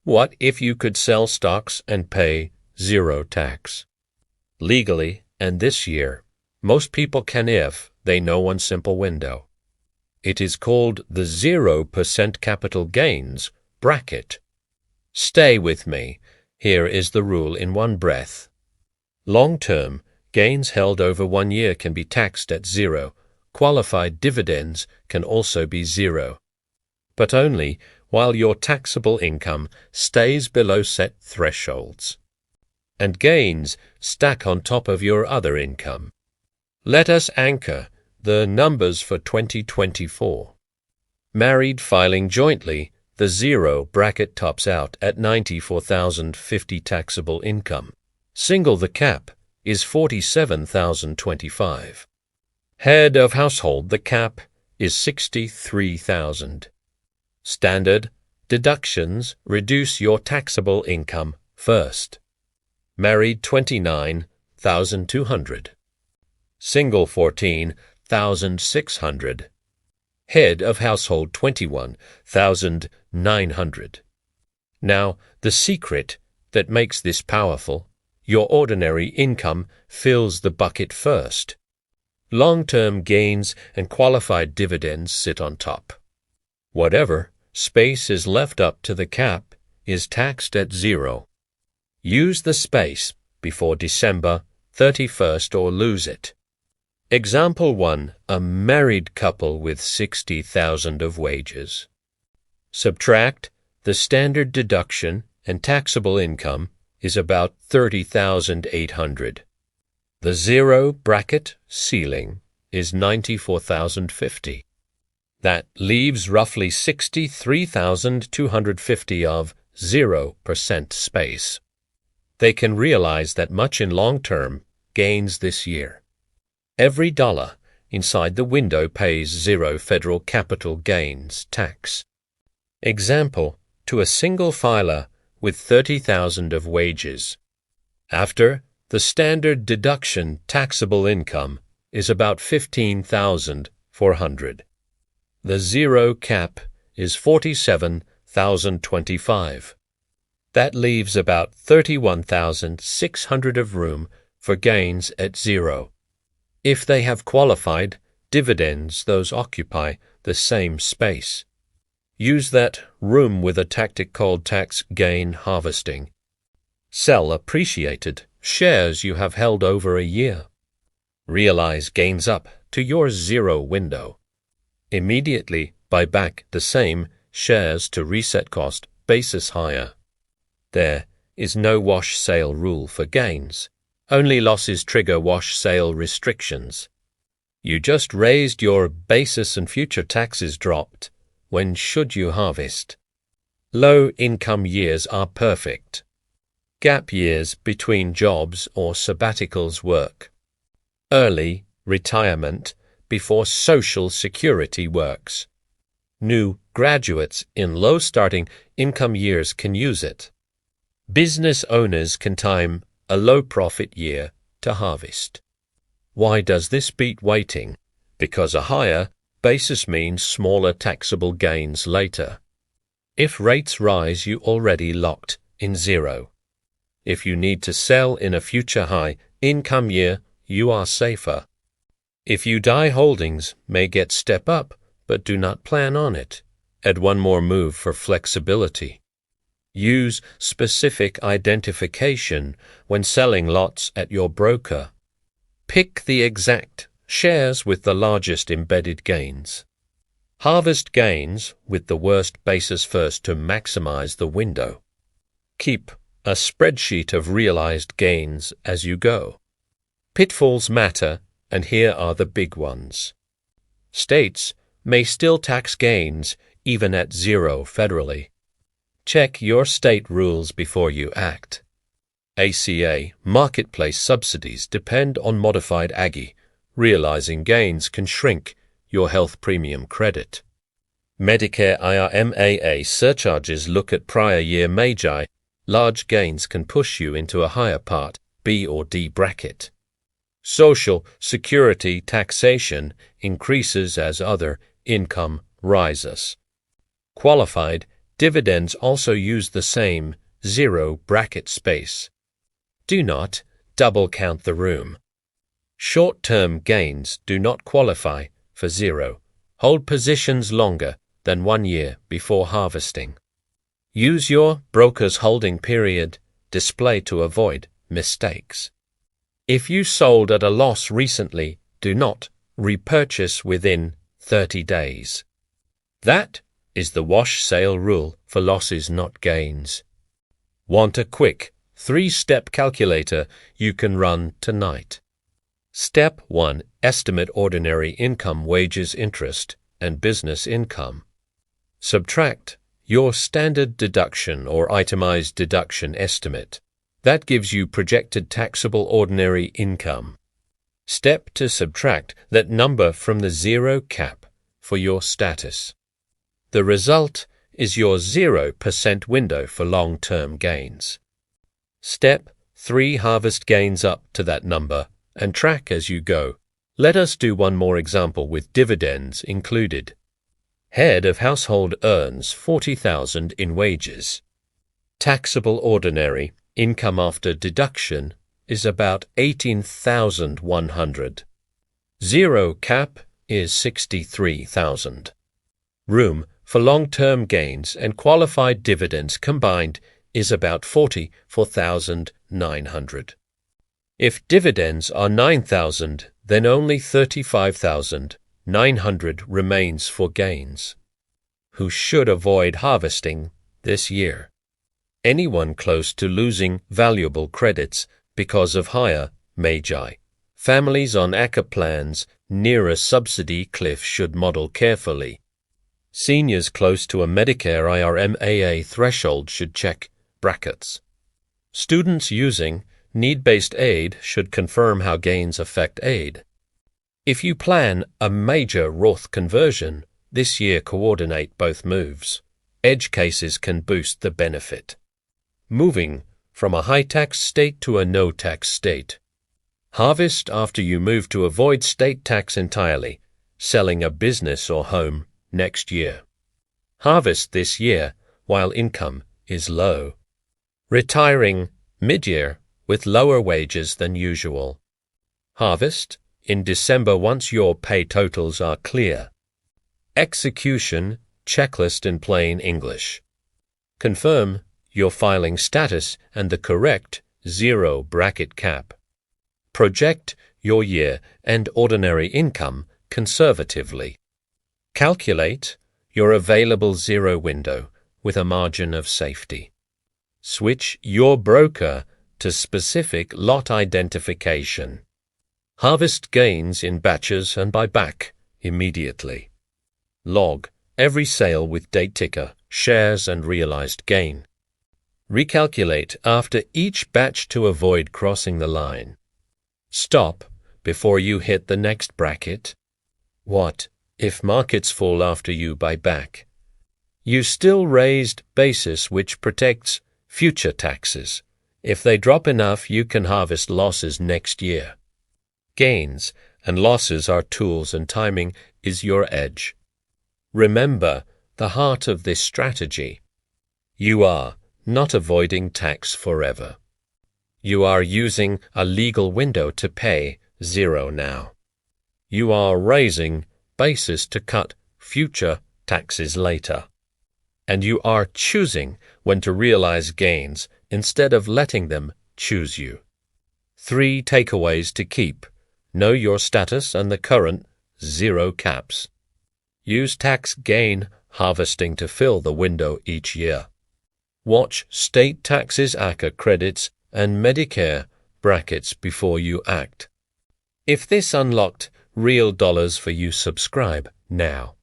What if you could sell stocks and pay zero tax? Legally, and this year, most people can if they know one simple window. It is called the 0% capital gains bracket. Stay with me. Here is the rule in one breath. Long-term, gains held over 1 year can be taxed at zero. Qualified dividends can also be zero, but only while your taxable income stays below set thresholds, and gains stack on top of your other income. Let us anchor the numbers for 2024. Married filing jointly, the zero bracket tops out at $94,050 taxable income. Single, the cap is $47,025. Head of household, the cap is $63,000. Standard deductions reduce your taxable income first. Married, $29,200. Single, $14,600. Head of household, $21,900. Now, the secret that makes this powerful: your ordinary income fills the bucket first. Long-term gains and qualified dividends sit on top. Whatever space is left up to the cap is taxed at zero. Use the space before December 31st or lose it. Example 1. A married couple with $60,000 of wages. Subtract the standard deduction, and taxable income is about $30,800. The zero bracket ceiling is $94,050. That leaves roughly $63,250 of 0% space. They can realize that much in long-term gains this year. Every dollar inside the window pays zero federal capital gains tax. Example, to a single filer with $30,000 of wages. After the standard deduction, taxable income is about $15,400. The zero cap is $47,025. That leaves about $31,600 of room for gains at zero. If they have qualified dividends, those occupy the same space. Use that room with a tactic called tax gain harvesting. Sell appreciated shares you have held over a year. Realize gains up to your zero window. Immediately buy back the same shares to reset cost basis higher. There is no wash sale rule for gains. Only losses trigger wash sale restrictions. You just raised your basis and future taxes dropped. When should you harvest? Low-income years are perfect. Gap years between jobs or sabbaticals work. Early retirement before Social Security works. New graduates in low starting income years can use it. Business owners can time a low-profit year to harvest. Why does this beat waiting? Because a higher basis means smaller taxable gains later. If rates rise, you already locked in zero. If you need to sell in a future high income year, you are safer. If you die, holdings may get step up, but do not plan on it. Add one more move for flexibility. Use specific identification when selling lots at your broker. Pick the exact shares with the largest embedded gains. Harvest gains with the worst basis first to maximize the window. Keep a spreadsheet of realized gains as you go. Pitfalls matter, and here are the big ones. States may still tax gains even at zero federally. Check your state rules before you act. ACA marketplace subsidies depend on modified AGI. Realizing gains can shrink your health premium credit. Medicare IRMAA surcharges look at prior year magi. Large gains can push you into a higher Part B or D bracket. Social Security taxation increases as other income rises. Qualified Dividends also use the same zero bracket space. Do not double count the room. Short-term gains do not qualify for zero. Hold positions longer than 1 year before harvesting. Use your broker's holding period display to avoid mistakes. If you sold at a loss recently, do not repurchase within 30 days. That is the wash sale rule for losses, not gains. Want a quick 3-step calculator you can run tonight? Step 1. Estimate ordinary income, wages, interest, and business income. Subtract your standard deduction or itemized deduction estimate. That gives you projected taxable ordinary income. Step to subtract that number from the zero cap for your status. The result is your 0% window for long-term gains. Step 3. Harvest gains up to that number and track as you go. Let us do one more example with dividends included. Head of household earns $40,000 in wages. Taxable ordinary income after deduction is about $18,100. Zero cap is $63,000. Room for long-term gains and qualified dividends combined is about $44,900. If dividends are $9,000, then only $35,900 remains for gains. Who should avoid harvesting this year? Anyone close to losing valuable credits because of higher Magi. Families on ACA plans near a subsidy cliff should model carefully. Seniors close to a Medicare IRMAA threshold should check brackets. Students using need-based aid should confirm how gains affect aid. If you plan a major Roth conversion this year, coordinate both moves. Edge cases can boost the benefit. Moving from a high-tax state to a no-tax state. Harvest after you move to avoid state tax entirely, selling a business or home next year. Harvest this year while income is low. Retiring mid-year with lower wages than usual. Harvest in December once your pay totals are clear. Execution checklist in plain English. Confirm your filing status and the correct zero bracket cap. Project your year and ordinary income conservatively. Calculate your available zero window with a margin of safety. Switch your broker to specific lot identification. Harvest gains in batches and buy back immediately. Log every sale with date ticker, shares, and realized gain. Recalculate after each batch to avoid crossing the line. Stop before you hit the next bracket. What if markets fall after you buy back? You still raised basis which protects future taxes. If they drop enough, you can harvest losses next year. Gains and losses are tools and timing is your edge. Remember the heart of this strategy. You are not avoiding tax forever. You are using a legal window to pay zero now. You are raising basis to cut future taxes later. And you are choosing when to realize gains instead of letting them choose you. 3 takeaways to keep. Know your status and the current zero caps. Use tax gain harvesting to fill the window each year. Watch state taxes, ACA credits, and Medicare brackets before you act. If this unlocked real dollars for you, subscribe now.